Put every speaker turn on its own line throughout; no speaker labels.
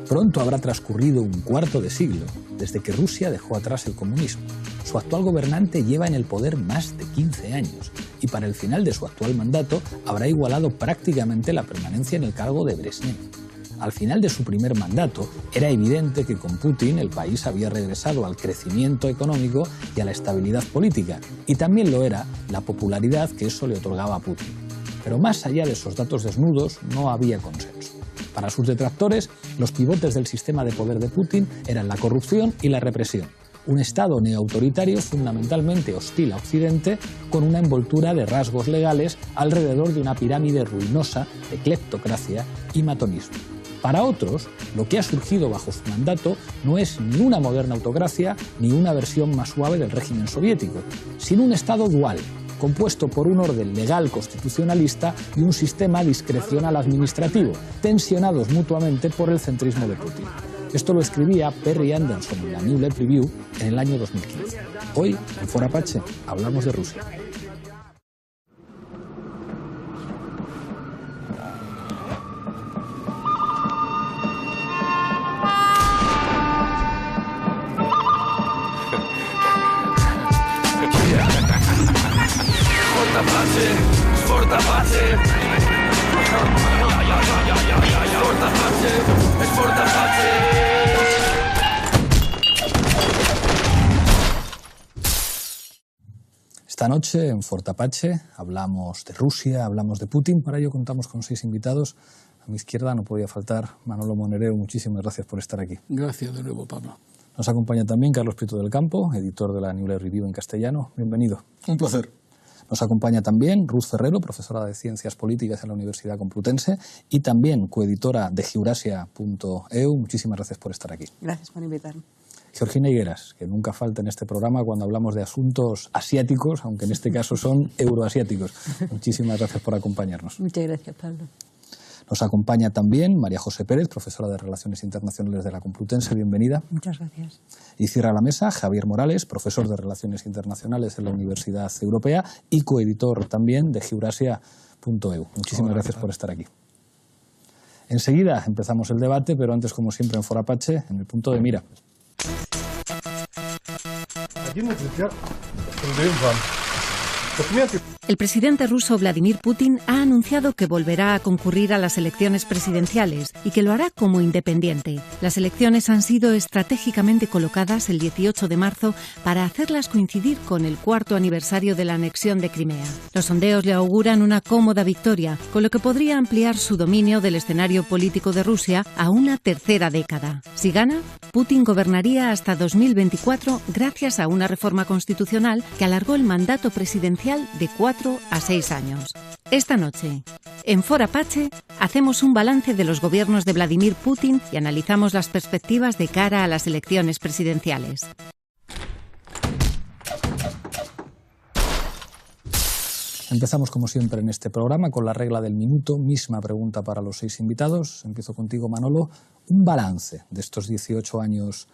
Pronto habrá transcurrido un cuarto de siglo desde que Rusia dejó atrás el comunismo. Su actual gobernante lleva en el poder más de 15 años y para el final de su actual mandato habrá igualado prácticamente la permanencia en el cargo de Brezhnev. Al final de su primer mandato era evidente que con Putin el país había regresado al crecimiento económico y a la estabilidad política, y también lo era la popularidad que eso le otorgaba a Putin. Pero más allá de esos datos desnudos no había consenso. Para sus detractores, los pivotes del sistema de poder de Putin eran la corrupción y la represión. Un Estado neoautoritario fundamentalmente hostil a Occidente, con una envoltura de rasgos legales alrededor de una pirámide ruinosa de cleptocracia y matonismo. Para otros, lo que ha surgido bajo su mandato no es ni una moderna autocracia ni una versión más suave del régimen soviético, sino un Estado dual, compuesto por un orden legal constitucionalista y un sistema discrecional administrativo, tensionados mutuamente por el centrismo de Putin. Esto lo escribía Perry Anderson en la New Left Review en el año 2015. Hoy, en Fora Apache, hablamos de Rusia. Esta noche en Fora Apache hablamos de Rusia, hablamos de Putin. Para ello contamos con 6 invitados. A mi izquierda no podía faltar Manolo Monereo. Muchísimas gracias por estar aquí.
Gracias de nuevo, Pablo.
Nos acompaña también Carlos Prieto del Campo, editor de la New Left Review en castellano. Bienvenido.
Un placer.
Nos acompaña también Ruth Ferrero, profesora de Ciencias Políticas en la Universidad Complutense y también coeditora de Geurasia.eu. Muchísimas gracias por estar aquí.
Gracias por invitarme.
Georgina Higueras, que nunca falta en este programa cuando hablamos de asuntos asiáticos, aunque en este caso son euroasiáticos. Muchísimas gracias por acompañarnos.
Muchas gracias, Pablo.
Nos acompaña también María José Pérez, profesora de Relaciones Internacionales de la Complutense. Bienvenida.
Muchas gracias.
Y cierra la mesa Javier Morales, profesor de Relaciones Internacionales en la Universidad Europea y coeditor también de Geurasia.eu. Muchísimas gracias por estar aquí. Enseguida empezamos el debate, pero antes, como siempre, en Fora Apache, en el punto de mira.
El presidente ruso Vladimir Putin ha anunciado que volverá a concurrir a las elecciones presidenciales y que lo hará como independiente. Las elecciones han sido estratégicamente colocadas el 18 de marzo para hacerlas coincidir con el 4º aniversario de la anexión de Crimea. Los sondeos le auguran una cómoda victoria, con lo que podría ampliar su dominio del escenario político de Rusia a una tercera década. Si gana, Putin gobernaría hasta 2024 gracias a una reforma constitucional que alargó el mandato presidencial de 4 a 6 años. Esta noche, en Fora Apache, hacemos un balance de los gobiernos de Vladimir Putin y analizamos las perspectivas de cara a las elecciones presidenciales.
Empezamos, como siempre, en este programa con la regla del minuto. Misma pregunta para los 6 invitados. Empiezo contigo, Manolo. Un balance de estos 18 años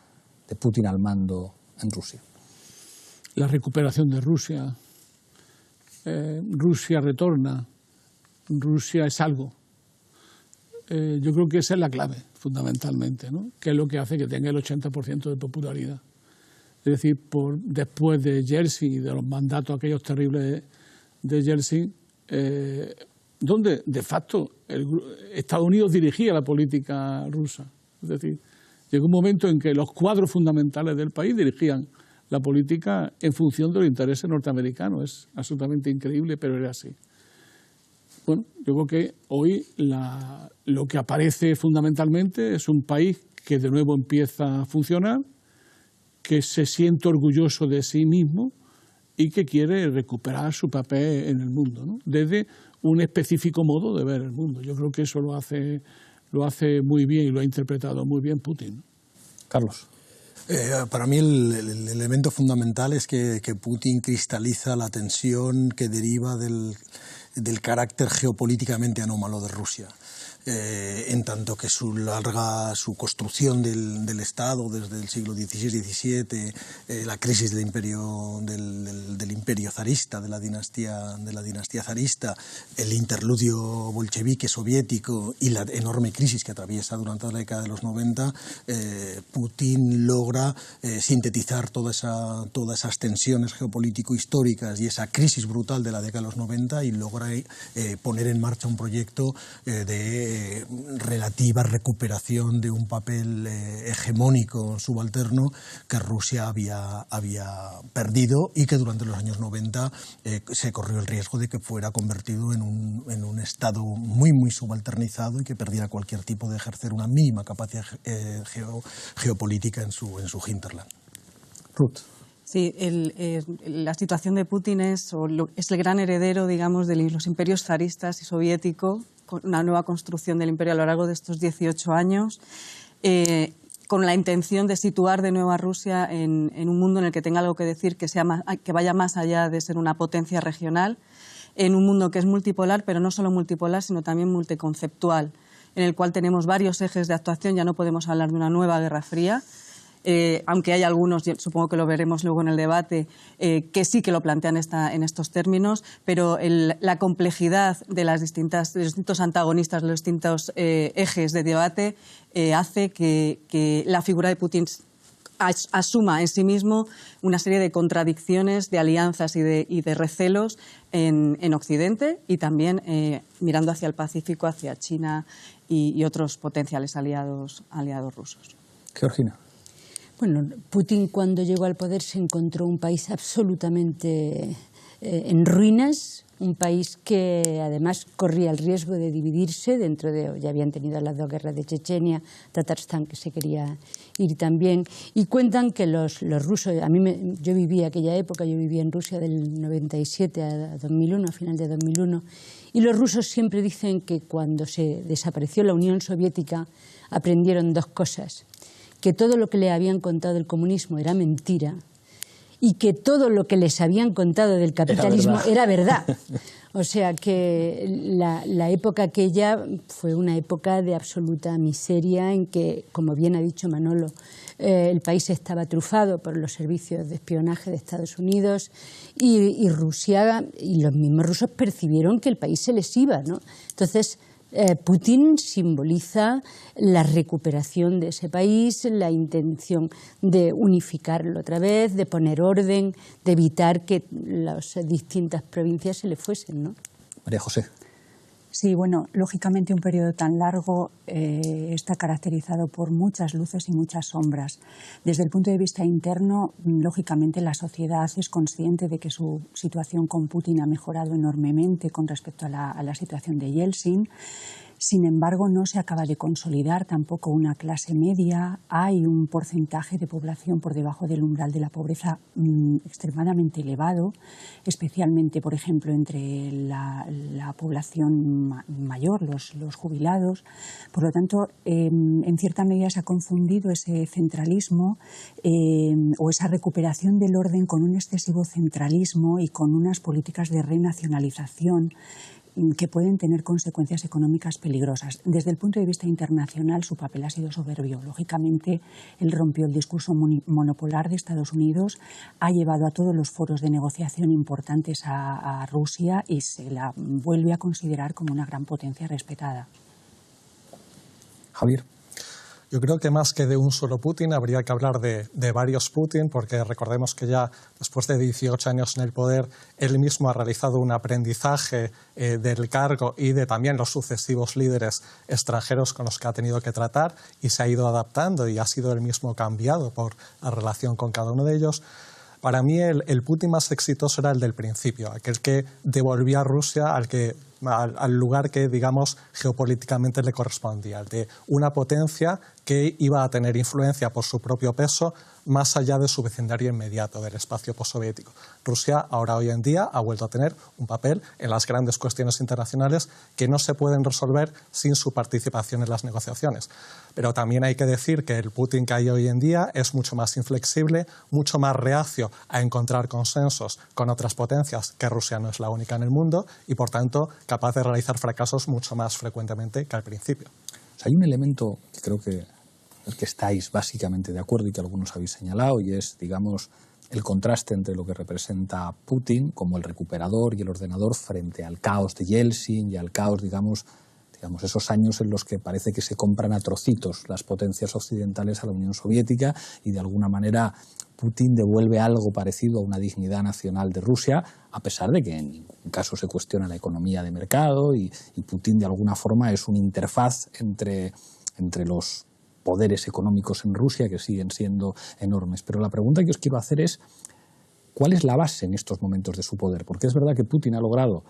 de Putin al mando en Rusia.
La recuperación de Rusia. Rusia retorna. Rusia es algo. Yo creo que esa es la clave, fundamentalmente, ¿no? Que es lo que hace que tenga el 80% de popularidad. Es decir, después de Yeltsin y de los mandatos aquellos terribles de Yeltsin, donde de facto Estados Unidos dirigía la política rusa. Es decir, llegó un momento en que los cuadros fundamentales del país dirigían la política en función de los intereses norteamericanos. Es absolutamente increíble, pero era así. Bueno, yo creo que hoy lo que aparece fundamentalmente es un país que de nuevo empieza a funcionar, que se siente orgulloso de sí mismo y que quiere recuperar su papel en el mundo, ¿no? Desde un específico modo de ver el mundo. Yo creo que eso lo hace muy bien y lo ha interpretado muy bien Putin.
Carlos.
Para mí el elemento fundamental es que Putin cristaliza la tensión que deriva del carácter geopolíticamente anómalo de Rusia. en tanto que su construcción del Estado desde el siglo XVI-XVII, la crisis del imperio zarista, de la dinastía zarista, el interludio bolchevique soviético y la enorme crisis que atraviesa durante la década de los 90, Putin logra sintetizar todas esas tensiones geopolítico-históricas y esa crisis brutal de la década de los 90 y logra poner en marcha un proyecto de relativa recuperación de un papel hegemónico subalterno que Rusia había perdido y que durante los años 90 se corrió el riesgo de que fuera convertido en un Estado muy, muy subalternizado y que perdiera cualquier tipo de ejercer una mínima capacidad geopolítica en su hinterland.
Ruth.
Sí, la situación de Putin es el gran heredero, digamos, de los imperios zaristas y soviético, con una nueva construcción del imperio a lo largo de estos 18 años, con la intención de situar de nuevo a Rusia en un mundo en el que tenga algo que decir, que vaya más allá de ser una potencia regional, en un mundo que es multipolar, pero no solo multipolar, sino también multiconceptual, en el cual tenemos varios ejes de actuación. Ya no podemos hablar de una nueva Guerra Fría, aunque hay algunos, supongo que lo veremos luego en el debate, que sí que lo plantean en estos términos, pero la complejidad de los distintos antagonistas, de los distintos ejes de debate, hace que la figura de Putin asuma en sí mismo una serie de contradicciones, de alianzas y de recelos en Occidente y también mirando hacia el Pacífico, hacia China y otros potenciales aliados rusos.
Georgina.
Bueno, Putin cuando llegó al poder se encontró un país absolutamente en ruinas, un país que además corría el riesgo de dividirse ya habían tenido las dos guerras de Chechenia, Tatarstán que se quería ir también, y cuentan que los rusos, yo viví aquella época, yo vivía en Rusia del 97 a 2001, a final de 2001, y los rusos siempre dicen que cuando se desapareció la Unión Soviética aprendieron dos cosas: que todo lo que le habían contado del comunismo era mentira y que todo lo que les habían contado del capitalismo era verdad. O sea que la época aquella fue una época de absoluta miseria en que, como bien ha dicho Manolo, el país estaba trufado por los servicios de espionaje de Estados Unidos y Rusia, y los mismos rusos percibieron que el país se les iba, ¿no? Entonces, Putin simboliza la recuperación de ese país, la intención de unificarlo otra vez, de poner orden, de evitar que las distintas provincias se le fuesen, ¿no?
María José.
Sí, bueno, lógicamente un periodo tan largo está caracterizado por muchas luces y muchas sombras. Desde el punto de vista interno, lógicamente la sociedad es consciente de que su situación con Putin ha mejorado enormemente con respecto a la situación de Yeltsin. Sin embargo, no se acaba de consolidar tampoco una clase media. Hay un porcentaje de población por debajo del umbral de la pobreza extremadamente elevado, especialmente, por ejemplo, entre la población mayor, los jubilados. Por lo tanto, en cierta medida se ha confundido ese centralismo o esa recuperación del orden con un excesivo centralismo y con unas políticas de renacionalización que pueden tener consecuencias económicas peligrosas. Desde el punto de vista internacional, su papel ha sido soberbio. Lógicamente, él rompió el discurso monopolar de Estados Unidos, ha llevado a todos los foros de negociación importantes a Rusia y se la vuelve a considerar como una gran potencia respetada.
Javier.
Yo creo que más que de un solo Putin habría que hablar de varios Putin, porque recordemos que ya después de 18 años en el poder, él mismo ha realizado un aprendizaje del cargo y de también los sucesivos líderes extranjeros con los que ha tenido que tratar y se ha ido adaptando y ha sido él mismo cambiado por la relación con cada uno de ellos. Para mí el Putin más exitoso era el del principio, aquel que devolvía a Rusia al lugar que, digamos, geopolíticamente le correspondía, de una potencia que iba a tener influencia por su propio peso más allá de su vecindario inmediato, del espacio postsoviético. Rusia ahora, hoy en día, ha vuelto a tener un papel en las grandes cuestiones internacionales que no se pueden resolver sin su participación en las negociaciones. Pero también hay que decir que el Putin que hay hoy en día es mucho más inflexible, mucho más reacio a encontrar consensos con otras potencias, que Rusia no es la única en el mundo, y por tanto capaz de realizar fracasos mucho más frecuentemente que al principio.
O sea, hay un elemento que creo que el que estáis básicamente de acuerdo y que algunos habéis señalado, y es, digamos, el contraste entre lo que representa Putin como el recuperador y el ordenador frente al caos de Yeltsin y al caos, digamos, esos años en los que parece que se compran a trocitos las potencias occidentales a la Unión Soviética, y de alguna manera Putin devuelve algo parecido a una dignidad nacional de Rusia, a pesar de que en ningún caso se cuestiona la economía de mercado, y Putin de alguna forma es una interfaz entre los poderes económicos en Rusia, que siguen siendo enormes. Pero la pregunta que os quiero hacer es, ¿cuál es la base en estos momentos de su poder? Porque es verdad que Putin ha logrado,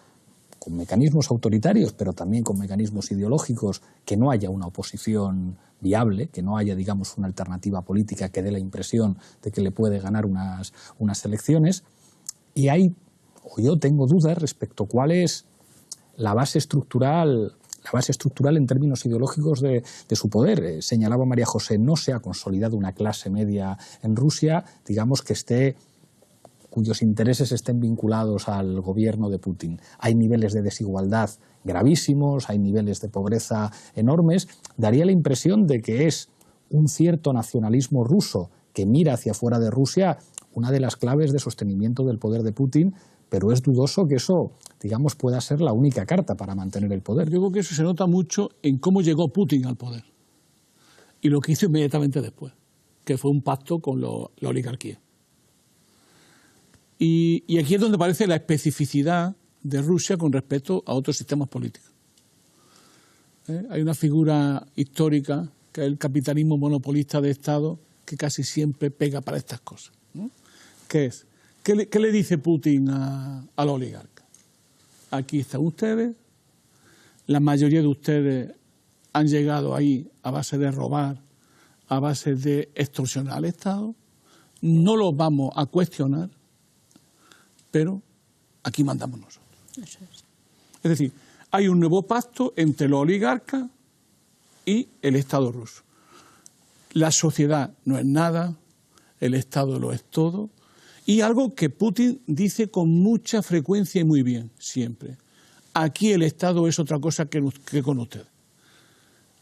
con mecanismos autoritarios, pero también con mecanismos ideológicos, que no haya una oposición viable, que no haya, digamos, una alternativa política que dé la impresión de que le puede ganar unas elecciones. Y yo tengo dudas respecto a cuál es la base estructural en términos ideológicos de su poder. Señalaba María José, no se ha consolidado una clase media en Rusia, digamos, cuyos intereses estén vinculados al gobierno de Putin. Hay niveles de desigualdad gravísimos, hay niveles de pobreza enormes. Daría la impresión de que es un cierto nacionalismo ruso que mira hacia fuera de Rusia una de las claves de sostenimiento del poder de Putin, pero es dudoso que eso, digamos, pueda ser la única carta para mantener el poder.
Yo creo que eso se nota mucho en cómo llegó Putin al poder y lo que hizo inmediatamente después, que fue un pacto con la oligarquía. Y aquí es donde aparece la especificidad de Rusia con respecto a otros sistemas políticos. Hay una figura histórica, que es el capitalismo monopolista de Estado, que casi siempre pega para estas cosas, ¿no? ¿Qué es? ¿Qué le dice Putin al oligarca? Aquí están ustedes, la mayoría de ustedes han llegado ahí a base de robar, a base de extorsionar al Estado, no los vamos a cuestionar, pero aquí mandamos nosotros.
Eso es.
Es decir, hay un nuevo pacto entre los oligarcas y el Estado ruso. La sociedad no es nada, el Estado lo es todo, y algo que Putin dice con mucha frecuencia y muy bien, siempre. Aquí el Estado es otra cosa que con ustedes.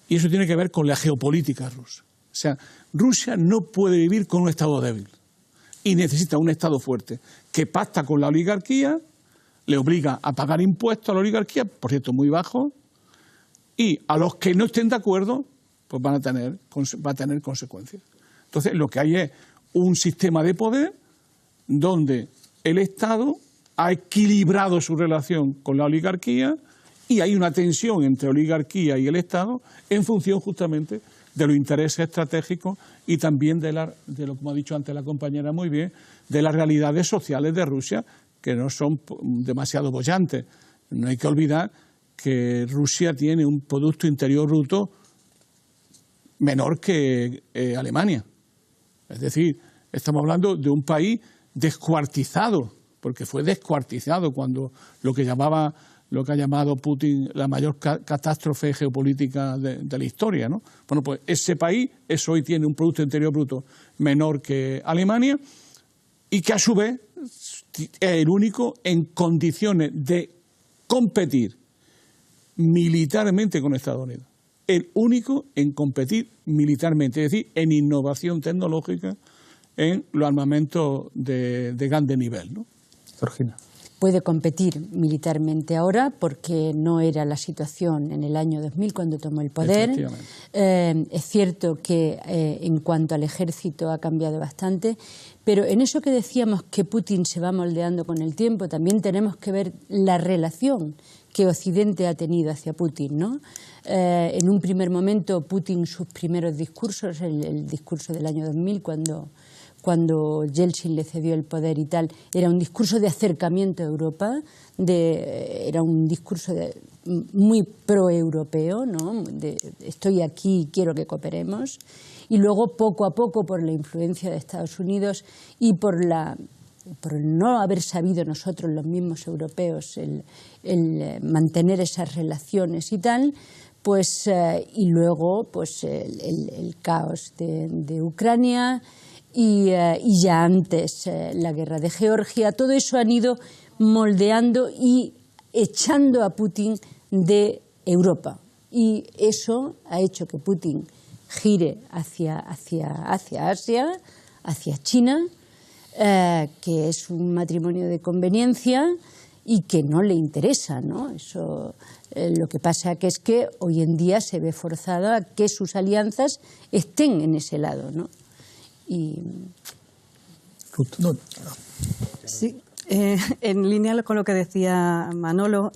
Y eso tiene que ver con la geopolítica rusa. O sea, Rusia no puede vivir con un Estado débil y necesita un Estado fuerte que pacta con la oligarquía, le obliga a pagar impuestos a la oligarquía, por cierto, muy bajos, y a los que no estén de acuerdo, pues va a tener consecuencias. Entonces, lo que hay es un sistema de poder donde el Estado ha equilibrado su relación con la oligarquía y hay una tensión entre oligarquía y el Estado en función justamente de los intereses estratégicos y también de lo, como ha dicho antes la compañera muy bien, de las realidades sociales de Rusia, que no son demasiado bollantes. No hay que olvidar que Rusia tiene un Producto Interior Bruto menor que Alemania. Es decir, estamos hablando de un país descuartizado, porque fue descuartizado cuando lo que ha llamado Putin la mayor catástrofe geopolítica de la historia, ¿no? Bueno, pues ese país hoy tiene un Producto Interior Bruto menor que Alemania y que a su vez es el único en condiciones de competir militarmente con Estados Unidos. El único en competir militarmente, es decir, en innovación tecnológica en los armamentos de grande nivel, ¿no?
Georgina.
Puede competir militarmente ahora porque no era la situación en el año 2000 cuando tomó el poder. Es cierto que en cuanto al ejército ha cambiado bastante, pero en eso que decíamos que Putin se va moldeando con el tiempo, también tenemos que ver la relación que Occidente ha tenido hacia Putin, ¿no? En un primer momento, Putin, sus primeros discursos, el discurso del año 2000, cuando Yeltsin le cedió el poder y tal, era un discurso de acercamiento a Europa, era un discurso muy proeuropeo, ¿no? Estoy aquí y quiero que cooperemos. Y luego, poco a poco, por la influencia de Estados Unidos y por el no haber sabido nosotros, los mismos europeos, el mantener esas relaciones y tal, pues, y luego pues, el caos de Ucrania y ya antes la guerra de Georgia, todo eso han ido moldeando y echando a Putin de Europa. Y eso ha hecho que Putin gire hacia Asia, hacia China, que es un matrimonio de conveniencia y que no le interesa, ¿no? Eso, lo que pasa que es que hoy en día se ve forzado a que sus alianzas estén en ese lado, ¿no? Y...
Sí, en línea con lo que decía Manolo,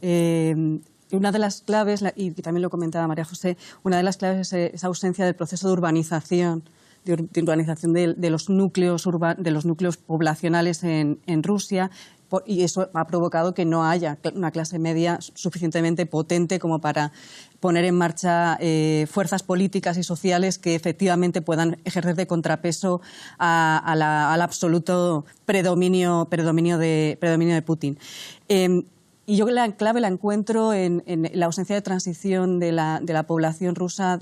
una de las claves, y también lo comentaba María José, una de las claves es esa ausencia del proceso de urbanización, de los núcleos poblacionales en Rusia, y eso ha provocado que no haya una clase media suficientemente potente como para poner en marcha fuerzas políticas y sociales que efectivamente puedan ejercer de contrapeso al absoluto predominio de Putin. Y yo la clave la encuentro en la ausencia de transición de la población rusa,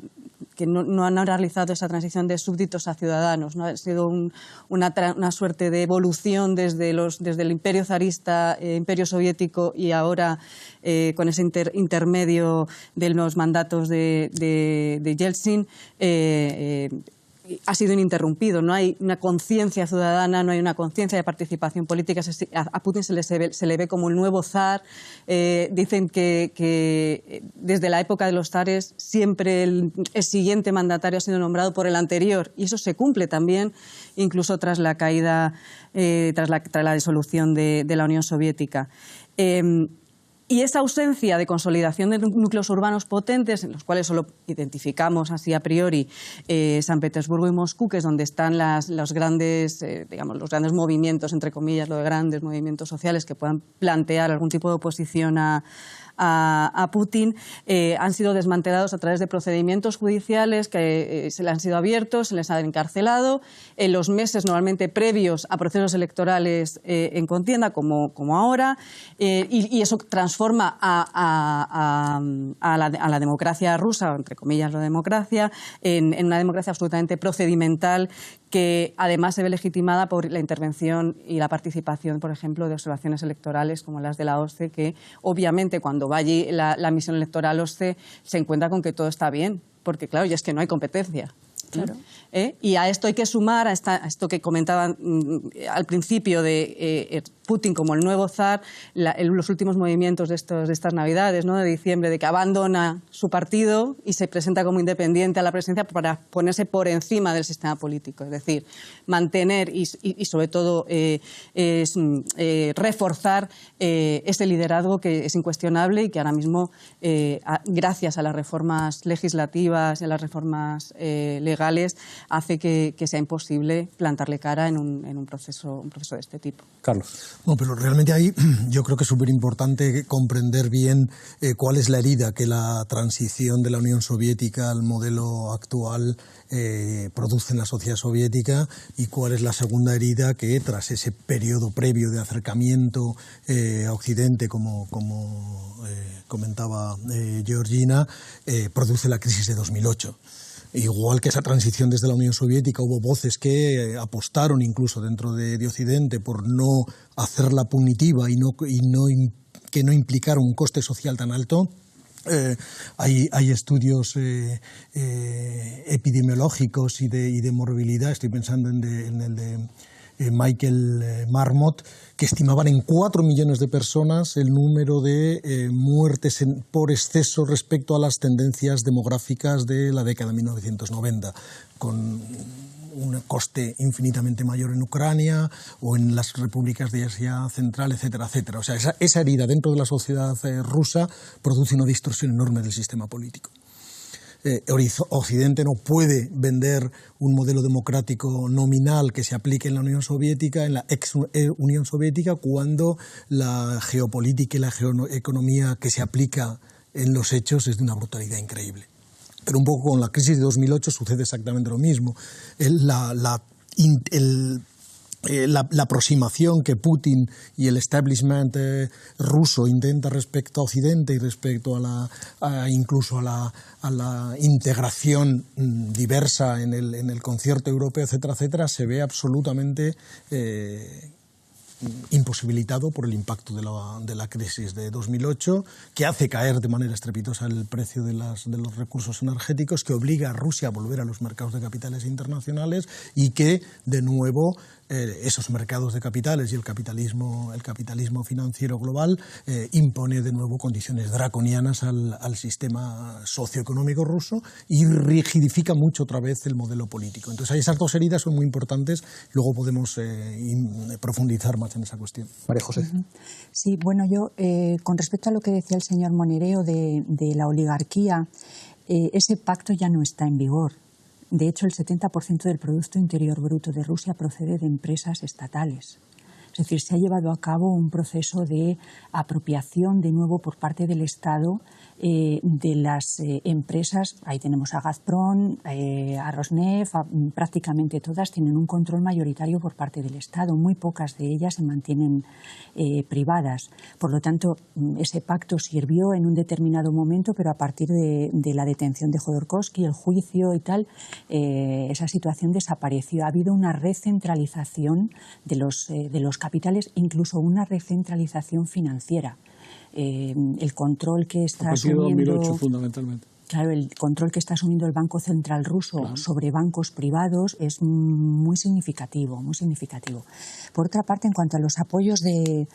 que no han realizado esa transición de súbditos a ciudadanos, ¿no? Ha sido una suerte de evolución desde el imperio zarista, imperio soviético, y ahora con ese intermedio de los mandatos de Yeltsin, ha sido ininterrumpido. No hay una conciencia ciudadana, no hay una conciencia de participación política. A Putin se le ve como el nuevo zar. Dicen que desde la época de los zares siempre el siguiente mandatario ha sido nombrado por el anterior, y eso se cumple también incluso tras la caída, tras la disolución de la Unión Soviética. Y esa ausencia de consolidación de núcleos urbanos potentes, en los cuales solo identificamos así a priori San Petersburgo y Moscú, que es donde están los grandes movimientos, entre comillas, lo de grandes movimientos sociales que puedan plantear algún tipo de oposición a Putin, han sido desmantelados a través de procedimientos judiciales que se les han sido abiertos, se les ha encarcelado en los meses normalmente previos a procesos electorales en contienda, como ahora, y eso transforma a la democracia rusa, entre comillas la democracia, en una democracia absolutamente procedimental, que además se ve legitimada por la intervención y la participación, por ejemplo, de observaciones electorales como las de la OSCE, que obviamente cuando va allí la misión electoral OSCE se encuentra con que todo está bien, porque claro, ya es que no hay competencia. Claro. Y a esto hay que sumar, a esto que comentaban al principio de Putin como el nuevo zar, los últimos movimientos de estas Navidades, ¿no?, de diciembre, de que abandona su partido y se presenta como independiente a la presidencia para ponerse por encima del sistema político. Es decir, mantener y sobre todo reforzar ese liderazgo que es incuestionable y que ahora mismo, gracias a las reformas legislativas y a las reformas legales, hace que sea imposible plantarle cara en un proceso de este tipo.
Carlos.
No, pero realmente ahí yo creo que es súper importante comprender bien cuál es la herida que la transición de la Unión Soviética al modelo actual produce en la sociedad soviética, y cuál es la segunda herida que, tras ese periodo previo de acercamiento a Occidente, como comentaba Georgina, produce la crisis de 2008. Igual que esa transición desde la Unión Soviética, hubo voces que apostaron incluso dentro de Occidente por no hacerla punitiva y que no implicara un coste social tan alto. Hay estudios epidemiológicos y de morbilidad, estoy pensando en el de Michael Marmot, que estimaban en 4 millones de personas el número de muertes por exceso respecto a las tendencias demográficas de la década de 1990, con un coste infinitamente mayor en Ucrania o en las repúblicas de Asia Central, etcétera, etcétera. O sea, esa herida dentro de la sociedad rusa produce una distorsión enorme del sistema político. Occidente no puede vender un modelo democrático nominal que se aplique en la Unión Soviética, en la ex Unión Soviética, cuando la geopolítica y la geoeconomía que se aplica en los hechos es de una brutalidad increíble. Pero un poco con la crisis de 2008 sucede exactamente lo mismo. La aproximación que Putin y el establishment ruso intenta respecto a Occidente y respecto incluso a la integración diversa en el concierto europeo, etcétera, etcétera, se ve absolutamente imposibilitado por el impacto de la crisis de 2008, que hace caer de manera estrepitosa el precio de los recursos energéticos, que obliga a Rusia a volver a los mercados de capitales internacionales y que, de nuevo, esos mercados de capitales y el capitalismo financiero global impone de nuevo condiciones draconianas al sistema socioeconómico ruso y rigidifica mucho otra vez el modelo político. Entonces, esas dos heridas son muy importantes. Luego podemos profundizar más en esa cuestión.
María José.
Sí, bueno, yo con respecto a lo que decía el señor Monereo de la oligarquía, ese pacto ya no está en vigor. De hecho, el 70% del Producto Interior Bruto de Rusia procede de empresas estatales. Es decir, se ha llevado a cabo un proceso de apropiación de nuevo por parte del Estado de las empresas. Ahí tenemos a Gazprom, a Rosneft, prácticamente todas tienen un control mayoritario por parte del Estado. Muy pocas de ellas se mantienen privadas. Por lo tanto, ese pacto sirvió en un determinado momento, pero a partir de la detención de Jodorkovsky, el juicio y tal, esa situación desapareció. Ha habido una recentralización de los capitales, incluso una recentralización financiera. El control que está asumiendo
2008 fundamentalmente.
Claro, el control que está asumiendo el Banco Central ruso sobre bancos privados es muy significativo, muy significativo. Por otra parte, en cuanto a los apoyos de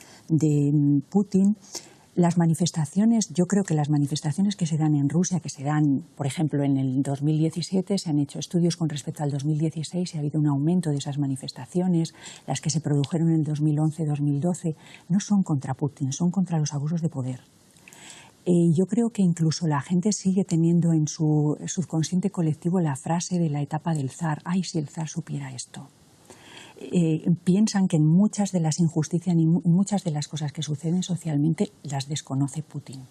Putin, las manifestaciones, yo creo que las manifestaciones que se dan en Rusia, que se dan, por ejemplo, en el 2017, se han hecho estudios con respecto al 2016 y ha habido un aumento de esas manifestaciones. Las que se produjeron en el 2011-2012 no son contra Putin, son contra los abusos de poder. Yo creo que incluso la gente sigue teniendo en su subconsciente colectivo la frase de la etapa del zar: ¡ay, si el zar supiera esto! Piensan que muchas de las injusticias y muchas de las cosas que suceden socialmente las desconoce Putin.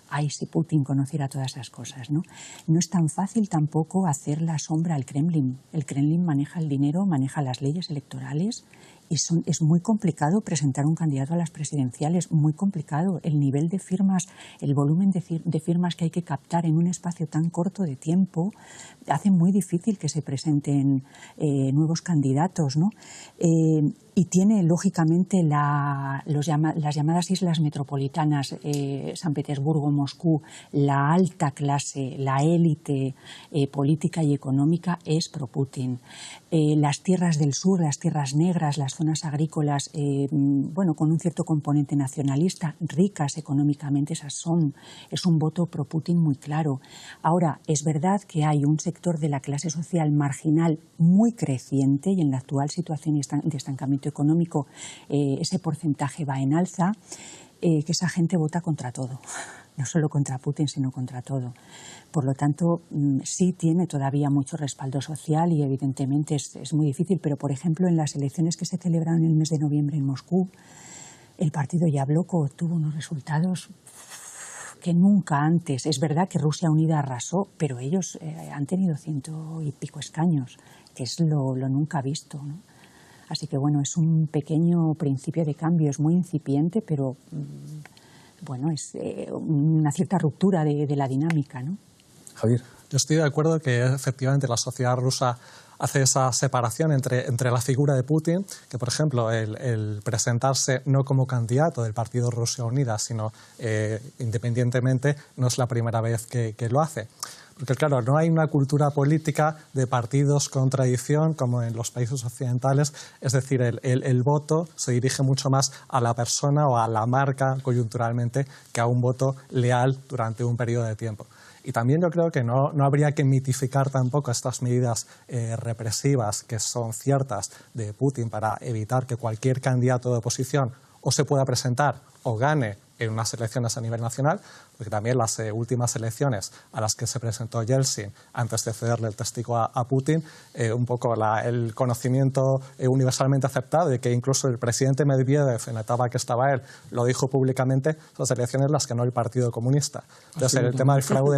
Ay, si Putin conociera todas esas cosas, ¿no? No es tan fácil tampoco hacer la sombra al Kremlin. El Kremlin maneja el dinero, maneja las leyes electorales y es muy complicado presentar un candidato a las presidenciales, muy complicado. El nivel de firmas, el volumen de firmas que hay que captar en un espacio tan corto de tiempo hace muy difícil que se presenten nuevos candidatos, ¿no? Y tiene, lógicamente, las llamadas islas metropolitanas, San Petersburgo, Moscú, la alta clase, la élite política y económica es pro-Putin. Las tierras del sur, las tierras negras, las zonas agrícolas, con un cierto componente nacionalista, ricas económicamente, es un voto pro-Putin muy claro. Ahora, es verdad que hay un sector de la clase social marginal muy creciente y en la actual situación de estancamiento económico ese porcentaje va en alza, que esa gente vota contra todo, no solo contra Putin, sino contra todo. Por lo tanto, sí tiene todavía mucho respaldo social y evidentemente es muy difícil, pero por ejemplo en las elecciones que se celebraron en el mes de noviembre en Moscú, el partido Yabloko obtuvo unos resultados que nunca antes. Es verdad que Rusia Unida arrasó, pero ellos han tenido 100 y pico escaños, que es lo nunca visto, ¿no? Así que bueno, es un pequeño principio de cambio, es muy incipiente, pero es una cierta ruptura de la dinámica, ¿no?
Javier.
Yo estoy de acuerdo que efectivamente la sociedad rusa hace esa separación entre la figura de Putin, que por ejemplo el presentarse no como candidato del partido Rusia Unida, sino independientemente, no es la primera vez que lo hace. Porque claro, no hay una cultura política de partidos con tradición como en los países occidentales, es decir, el voto se dirige mucho más a la persona o a la marca coyunturalmente que a un voto leal durante un periodo de tiempo. Y también yo creo que no habría que mitificar tampoco estas medidas represivas que son ciertas de Putin para evitar que cualquier candidato de oposición o se pueda presentar o gane en unas elecciones a nivel nacional, porque también las últimas elecciones a las que se presentó Yeltsin antes de cederle el testigo a Putin, un poco el conocimiento universalmente aceptado, de que incluso el presidente Medvedev, en la etapa que estaba él, lo dijo públicamente, las elecciones las ganó el Partido Comunista. Entonces el tema del fraude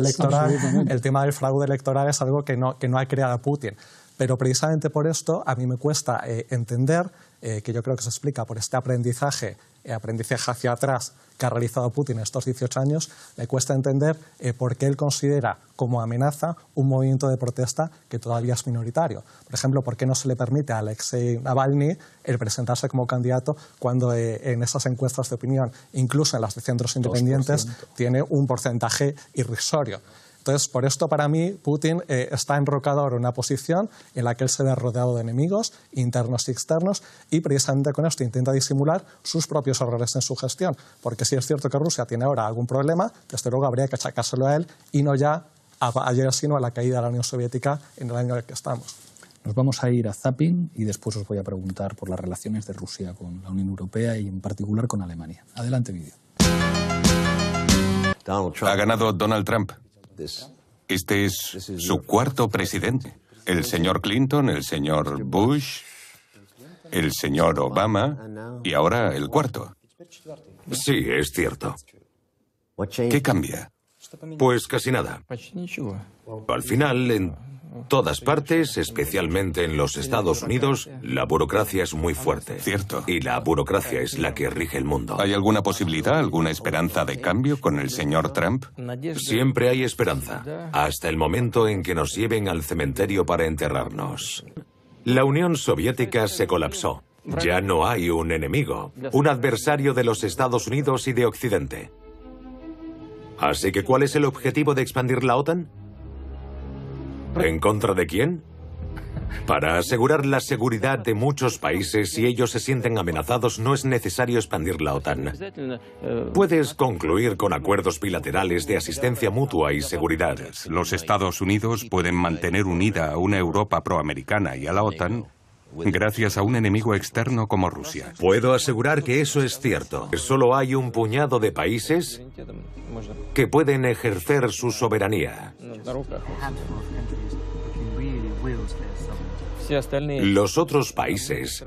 electoral es algo que no ha creado Putin. Pero precisamente por esto a mí me cuesta entender, que yo creo que se explica por este aprendizaje hacia atrás que ha realizado Putin en estos 18 años, me cuesta entender por qué él considera como amenaza un movimiento de protesta que todavía es minoritario. Por ejemplo, por qué no se le permite a Alexei Navalny el presentarse como candidato cuando en esas encuestas de opinión, incluso en las de centros independientes, 2%. Tiene un porcentaje irrisorio. Entonces, por esto, para mí, Putin está enrocado ahora en una posición en la que él se ve rodeado de enemigos internos y externos, y precisamente con esto intenta disimular sus propios errores en su gestión. Porque sí es cierto que Rusia tiene ahora algún problema, desde luego habría que achacárselo a él y no ya a Yeltsin o a la caída de la Unión Soviética en el año en el que estamos.
Nos vamos a ir a zapping y después os voy a preguntar por las relaciones de Rusia con la Unión Europea y en particular con Alemania. Adelante, vídeo.
Ha ganado Donald Trump. Este es su cuarto presidente. El señor Clinton, el señor Bush, el señor Obama y ahora el cuarto.
Sí, es cierto.
¿Qué cambia?
Pues casi nada. Al final, en todas partes, especialmente en los Estados Unidos, la burocracia es muy fuerte.
Cierto.
Y la burocracia es la que rige el mundo.
¿Hay alguna posibilidad, alguna esperanza de cambio con el señor Trump?
Siempre hay esperanza, hasta el momento en que nos lleven al cementerio para enterrarnos. La Unión Soviética se colapsó. Ya no hay un enemigo, un adversario de los Estados Unidos y de Occidente. Así que, ¿cuál es el objetivo de expandir la OTAN? ¿En contra de quién? Para asegurar la seguridad de muchos países, si ellos se sienten amenazados, no es necesario expandir la OTAN. Puedes concluir con acuerdos bilaterales de asistencia mutua y seguridad.
Los Estados Unidos pueden mantener unida a una Europa proamericana y a la OTAN gracias a un enemigo externo como Rusia.
Puedo asegurar que eso es cierto. Solo hay un puñado de países que pueden ejercer su soberanía. Los otros países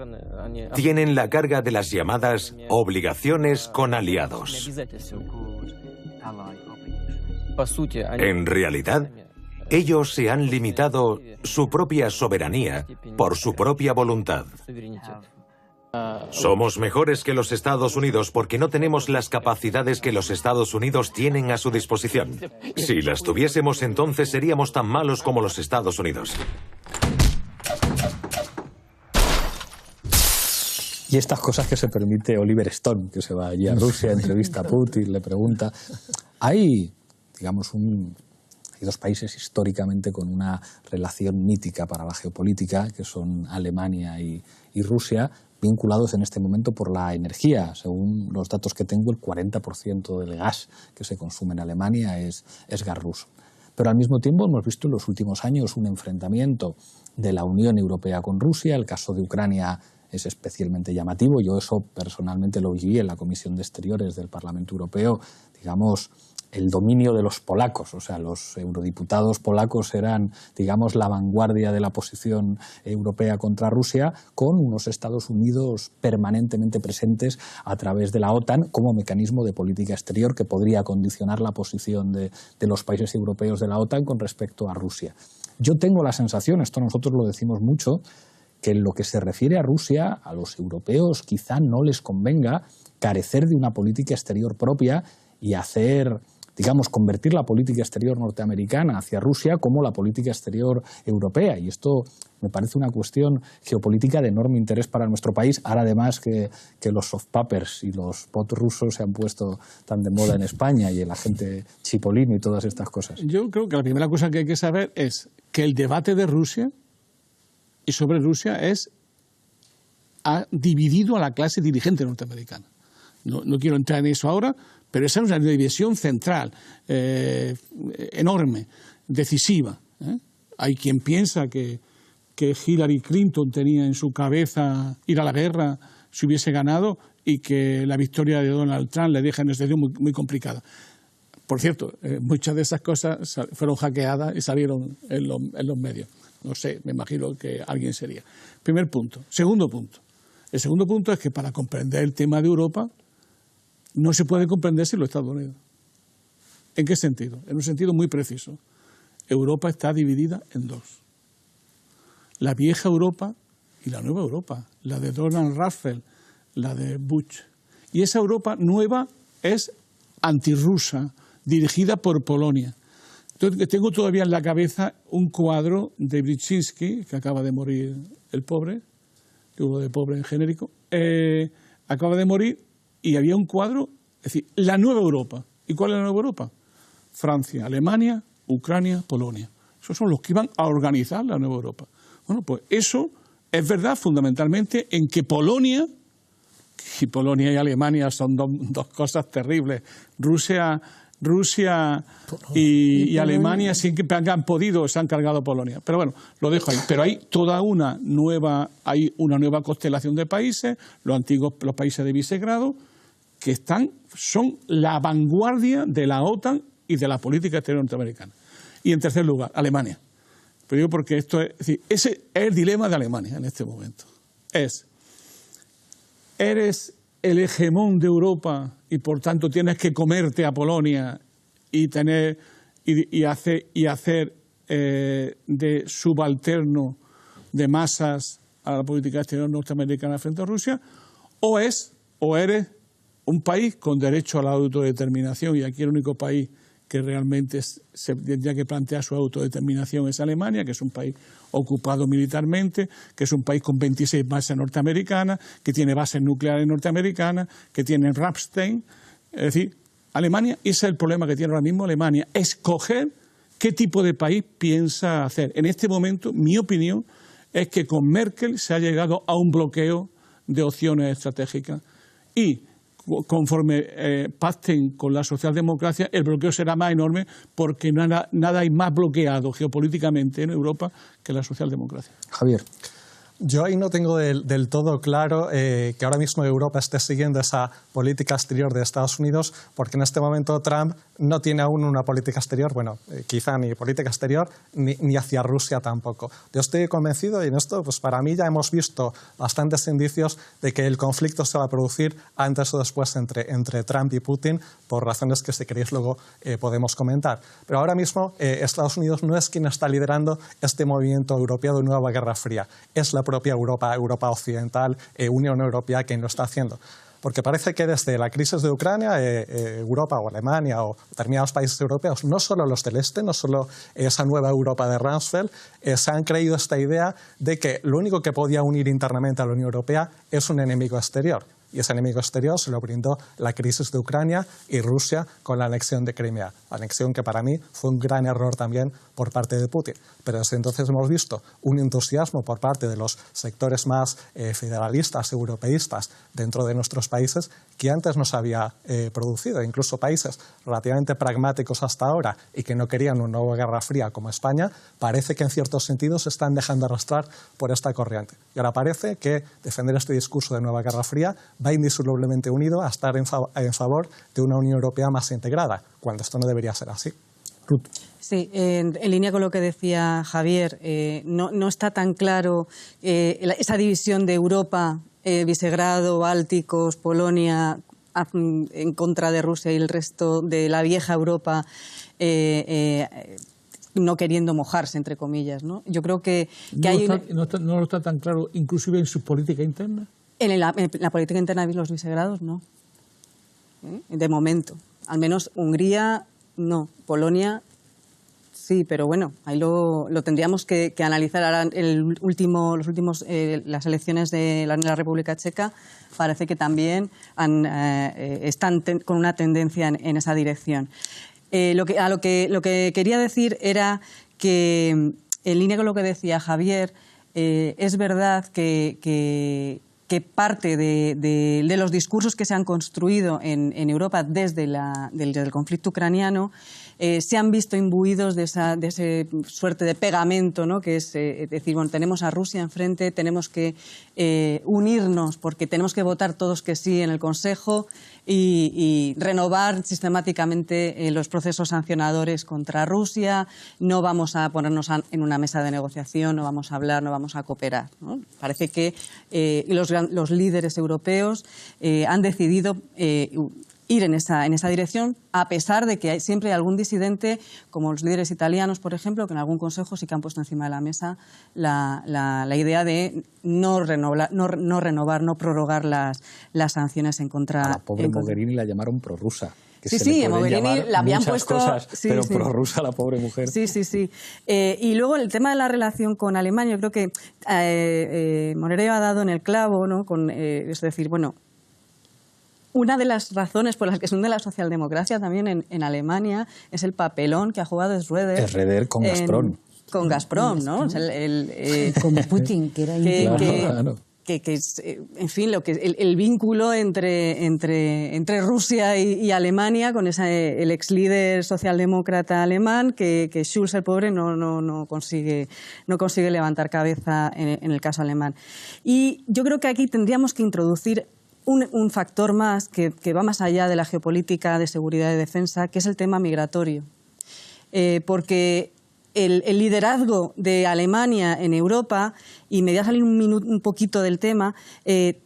tienen la carga de las llamadas obligaciones con aliados. En realidad, ellos se han limitado su propia soberanía por su propia voluntad. Somos mejores que los Estados Unidos porque no tenemos las capacidades que los Estados Unidos tienen a su disposición. Si las tuviésemos, entonces seríamos tan malos como los Estados Unidos.
Y estas cosas que se permite Oliver Stone, que se va allí a Rusia, entrevista a Putin, le pregunta. Hay, digamos, hay dos países históricamente con una relación mítica para la geopolítica, que son Alemania y Rusia, vinculados en este momento por la energía. Según los datos que tengo, el 40% del gas que se consume en Alemania es gas ruso. Pero al mismo tiempo hemos visto en los últimos años un enfrentamiento de la Unión Europea con Rusia. El caso de Ucrania es especialmente llamativo. Yo eso personalmente lo viví en la Comisión de Exteriores del Parlamento Europeo. Digamos, el dominio de los polacos, o sea, los eurodiputados polacos eran, digamos, la vanguardia de la posición europea contra Rusia, con unos Estados Unidos permanentemente presentes a través de la OTAN como mecanismo de política exterior que podría condicionar la posición de los países europeos de la OTAN con respecto a Rusia. Yo tengo la sensación, esto nosotros lo decimos mucho, que en lo que se refiere a Rusia, a los europeos quizá no les convenga carecer de una política exterior propia y hacer, digamos, convertir la política exterior norteamericana hacia Rusia como la política exterior europea. Y esto me parece una cuestión geopolítica de enorme interés para nuestro país, ahora además que los soft papers y los bots rusos se han puesto tan de moda en España y el agente Chipolino y todas estas cosas.
Yo creo que la primera cosa que hay que saber es que el debate de Rusia y sobre Rusia ha dividido a la clase dirigente norteamericana. No quiero entrar en eso ahora, pero esa es una división central, enorme, decisiva. Hay quien piensa que Hillary Clinton tenía en su cabeza ir a la guerra si hubiese ganado, y que la victoria de Donald Trump le deja en una situación muy, muy complicada. Por cierto, muchas de esas cosas fueron hackeadas y salieron en los medios. No sé, me imagino que alguien sería. Primer punto. Segundo punto. El segundo punto es que para comprender el tema de Europa no se puede comprender sin los Estados Unidos. ¿En qué sentido? En un sentido muy preciso. Europa está dividida en dos. La vieja Europa y la nueva Europa. La de Donald Rumsfeld, la de Bush. Y esa Europa nueva es antirrusa, dirigida por Polonia. Entonces, tengo todavía en la cabeza un cuadro de Brzezinski, que acaba de morir el pobre, digo de pobre en genérico, acaba de morir y había un cuadro, es decir, la nueva Europa. ¿Y cuál es la nueva Europa? Francia, Alemania, Ucrania, Polonia. Esos son los que iban a organizar la nueva Europa. Bueno, pues eso es verdad fundamentalmente en que Polonia, y Polonia y Alemania son dos cosas terribles, Rusia y Alemania sí que han podido, se han cargado Polonia. Pero bueno, lo dejo ahí. Pero hay una nueva constelación de países, los países de Visegrado, que son la vanguardia de la OTAN y de la política exterior norteamericana. Y en tercer lugar, Alemania. Pero digo porque ese es el dilema de Alemania en este momento. Eres el hegemón de Europa y por tanto tienes que comerte a Polonia y hacer de subalterno de masas a la política exterior norteamericana frente a Rusia, o eres un país con derecho a la autodeterminación, y aquí el único país que realmente se tendría que plantear su autodeterminación es Alemania, que es un país ocupado militarmente, que es un país con 26 bases norteamericanas, que tiene bases nucleares norteamericanas, que tiene Ramstein. Es decir, Alemania, ese es el problema que tiene ahora mismo Alemania, escoger qué tipo de país piensa hacer. En este momento, mi opinión es que con Merkel se ha llegado a un bloqueo de opciones estratégicas y conforme pacten con la socialdemocracia, el bloqueo será más enorme porque nada hay más bloqueado geopolíticamente en Europa que la socialdemocracia.
Javier.
Yo ahí no tengo del todo claro que ahora mismo Europa esté siguiendo esa política exterior de Estados Unidos, porque en este momento Trump no tiene aún una política exterior, quizá ni política exterior, ni hacia Rusia tampoco. Yo estoy convencido, y en esto pues para mí ya hemos visto bastantes indicios de que el conflicto se va a producir antes o después entre Trump y Putin, por razones que si queréis luego podemos comentar. Pero ahora mismo Estados Unidos no es quien está liderando este movimiento europeo de nueva Guerra Fría, es la propia Europa occidental, Unión Europea quien lo está haciendo. Porque parece que desde la crisis de Ucrania, Europa o Alemania o determinados países europeos, no solo los del Este, no solo esa nueva Europa de Rumsfeld, se han creído esta idea de que lo único que podía unir internamente a la Unión Europea es un enemigo exterior. Y ese enemigo exterior se lo brindó la crisis de Ucrania y Rusia con la anexión de Crimea. Anexión que para mí fue un gran error también por parte de Putin. Pero desde entonces hemos visto un entusiasmo por parte de los sectores más federalistas, europeístas dentro de nuestros países que antes no se había producido. Incluso países relativamente pragmáticos hasta ahora y que no querían una nueva guerra fría como España, parece que en ciertos sentidos se están dejando arrastrar por esta corriente. Y ahora parece que defender este discurso de nueva guerra fría va indisolublemente unido a estar en favor de una Unión Europea más integrada, cuando esto no debería ser así.
Ruth.
Sí, en línea con lo que decía Javier, no está tan claro esa división de Europa, Visegrado, Bálticos, Polonia, en contra de Rusia y el resto de la vieja Europa, no queriendo mojarse, entre comillas, ¿no? Yo creo que
no está tan claro, inclusive en su política interna.
En la política interna de los Visegrados, no. De momento. Al menos Hungría, no. Polonia, sí, pero bueno, ahí lo tendríamos que analizar. Ahora, las elecciones de la República Checa parece que también están con una tendencia en esa dirección. Lo que quería decir era que, en línea con lo que decía Javier, es verdad que parte de los discursos que se han construido en Europa desde el conflicto ucraniano se han visto imbuidos de esa suerte de pegamento, ¿no? Que es decir, bueno, tenemos a Rusia enfrente, tenemos que unirnos porque tenemos que votar todos que sí en el Consejo y renovar sistemáticamente los procesos sancionadores contra Rusia. No vamos a ponernos en una mesa de negociación, no vamos a hablar, no vamos a cooperar, ¿no? Parece que los líderes europeos han decidido ir en esa dirección, a pesar de que siempre hay algún disidente, como los líderes italianos, por ejemplo, que en algún consejo sí que han puesto encima de la mesa la idea de no renovar, no prorrogar las sanciones en contra...
A la pobre Mogherini la llamaron prorrusa.
Sí, a Mogherini la habían puesto...
Cosas, pero prorrusa la pobre mujer.
Sí. Y luego el tema de la relación con Alemania, yo creo que Morero ha dado en el clavo, ¿no? Es decir, bueno, una de las razones por las que se hunde la socialdemocracia también en Alemania es el papelón que ha jugado Schröder.
Schröder con Gazprom.
Con Gazprom, ¿no?
Con Putin, que era
claro.
Que en fin, el vínculo entre Rusia y Alemania con el ex líder socialdemócrata alemán, que Schulz, el pobre, no consigue levantar cabeza en el caso alemán. Y yo creo que aquí tendríamos que introducir un factor más que va más allá de la geopolítica de seguridad y defensa, que es el tema migratorio. Porque el liderazgo de Alemania en Europa, y me voy a salir un poquito del tema,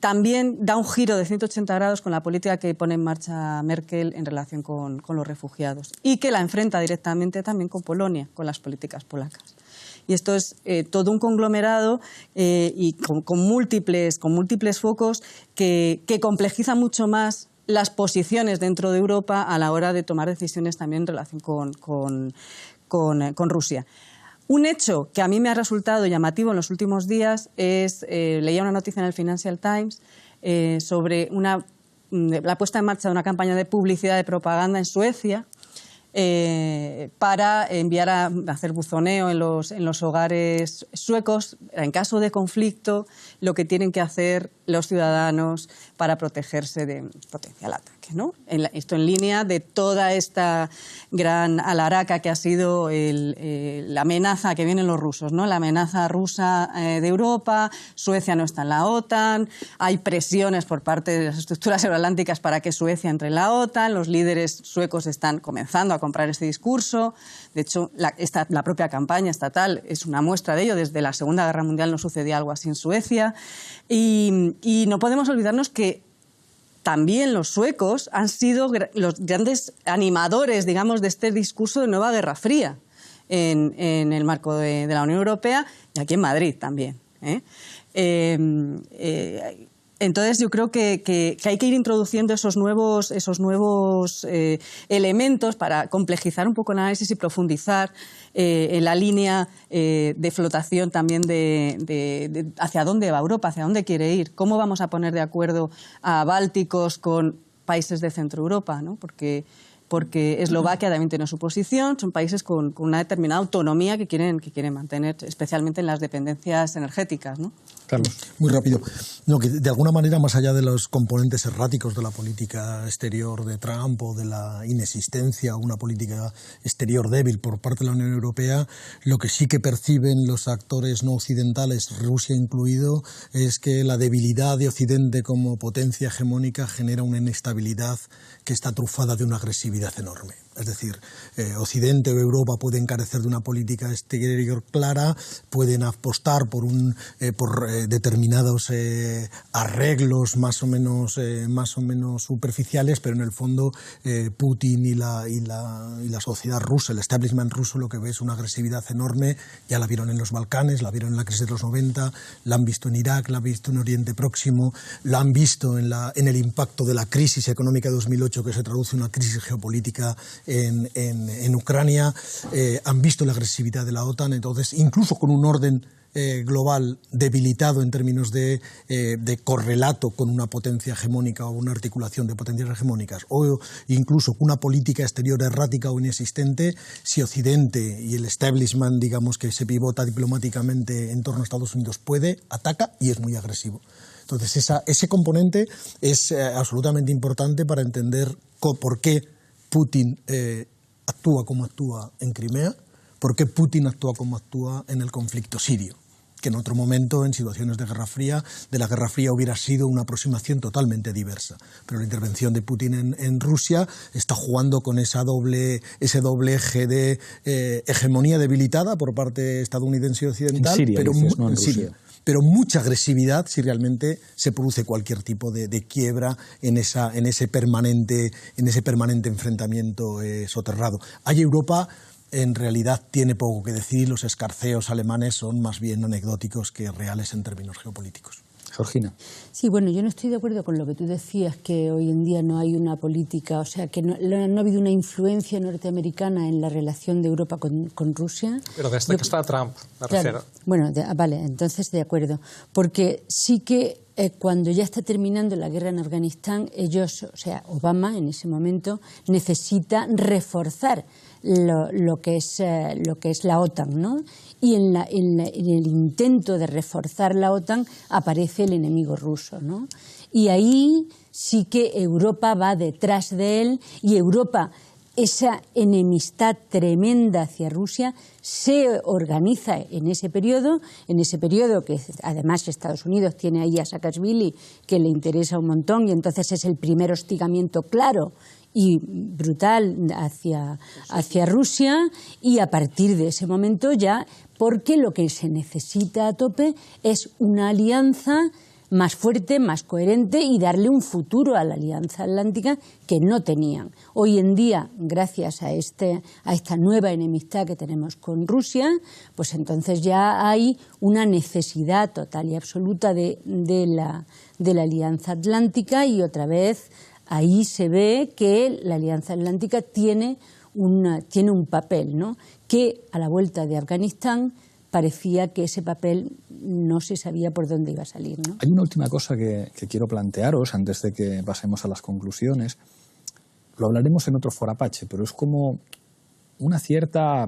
también da un giro de 180 grados con la política que pone en marcha Merkel en relación con los refugiados, y que la enfrenta directamente también con Polonia, con las políticas polacas. Y esto es todo un conglomerado y con múltiples focos que complejiza mucho más las posiciones dentro de Europa a la hora de tomar decisiones también en relación con Rusia. Un hecho que a mí me ha resultado llamativo en los últimos días es, leía una noticia en el Financial Times sobre la puesta en marcha de una campaña de publicidad de propaganda en Suecia, para enviar a hacer buzoneo en los hogares suecos en caso de conflicto, lo que tienen que hacer los ciudadanos para protegerse de un potencial ataque, ¿no? Esto en línea de toda esta gran alharaca que ha sido la amenaza que vienen los rusos, ¿no? La amenaza rusa de Europa, Suecia no está en la OTAN, hay presiones por parte de las estructuras euroatlánticas para que Suecia entre en la OTAN, los líderes suecos están comenzando a comprar este discurso. De hecho, la propia campaña estatal es una muestra de ello. Desde la Segunda Guerra Mundial no sucedía algo así en Suecia. Y no podemos olvidarnos que también los suecos han sido los grandes animadores, digamos, de este discurso de nueva Guerra Fría en el marco de la Unión Europea y aquí en Madrid también, Entonces yo creo que hay que ir introduciendo esos nuevos elementos para complejizar un poco el análisis y profundizar en la línea de flotación también de hacia dónde va Europa, hacia dónde quiere ir, cómo vamos a poner de acuerdo a bálticos con países de Centro Europa, ¿no? Porque Eslovaquia también tiene su posición, son países con una determinada autonomía que quieren mantener, especialmente en las dependencias energéticas, ¿no?
Carlos.
Muy rápido. No, que de alguna manera, más allá de los componentes erráticos de la política exterior de Trump o de la inexistencia o una política exterior débil por parte de la Unión Europea, lo que sí que perciben los actores no occidentales, Rusia incluido, es que la debilidad de Occidente como potencia hegemónica genera una inestabilidad que está trufada de una agresividad enorme. Es decir, Occidente o Europa pueden carecer de una política exterior clara, pueden apostar por determinados arreglos más o menos superficiales, pero en el fondo Putin y la sociedad rusa, el establishment ruso, lo que ve es una agresividad enorme. Ya la vieron en los Balcanes, la vieron en la crisis de los 90, la han visto en Irak, la han visto en Oriente Próximo, la han visto en el impacto de la crisis económica de 2008, que se traduce en una crisis geopolítica en Ucrania, han visto la agresividad de la OTAN. Entonces, incluso con un orden global debilitado en términos de correlato con una potencia hegemónica o una articulación de potencias hegemónicas, o incluso con una política exterior errática o inexistente, si Occidente y el establishment, digamos, que se pivota diplomáticamente en torno a Estados Unidos puede, ataca y es muy agresivo. Entonces, ese componente es absolutamente importante para entender por qué Putin actúa como actúa en Crimea, por qué Putin actúa como actúa en el conflicto sirio, que en otro momento, en situaciones de la Guerra Fría, hubiera sido una aproximación totalmente diversa. Pero la intervención de Putin en Rusia está jugando con ese doble eje de hegemonía debilitada por parte estadounidense y occidental,
en Siria,
pero
dices, no en
Siria.
Rusia.
Pero mucha agresividad si realmente se produce cualquier tipo de quiebra en ese permanente enfrentamiento soterrado. Hay Europa en realidad tiene poco que decir, los escarceos alemanes son más bien anecdóticos que reales en términos geopolíticos.
Georgina.
Sí, bueno, yo no estoy de acuerdo con lo que tú decías, que hoy en día no hay una política, o sea, que no ha habido una influencia norteamericana en la relación de Europa con Rusia.
Pero desde que está Trump, me refiero.
Bueno, vale, entonces de acuerdo. Porque sí que cuando ya está terminando la guerra en Afganistán, ellos, o sea, Obama en ese momento necesita reforzar lo que es la OTAN, ¿no? Y en el intento de reforzar la OTAN aparece el enemigo ruso, ¿no? Y ahí sí que Europa va detrás de él, y Europa, esa enemistad tremenda hacia Rusia, se organiza en ese periodo que además Estados Unidos tiene ahí a Saakashvili, que le interesa un montón, y entonces es el primer hostigamiento claro y brutal hacia Rusia, y a partir de ese momento ya, porque lo que se necesita a tope es una alianza más fuerte, más coherente, y darle un futuro a la Alianza Atlántica que no tenían. Hoy en día, gracias a esta nueva enemistad que tenemos con Rusia, pues entonces ya hay una necesidad total y absoluta de la Alianza Atlántica, y otra vez ahí se ve que la Alianza Atlántica tiene un papel, ¿no? Que a la vuelta de Afganistán parecía que ese papel no se sabía por dónde iba a salir, ¿no?
Hay una última cosa que quiero plantearos antes de que pasemos a las conclusiones. Lo hablaremos en otro Foro Apache, pero es como una cierta,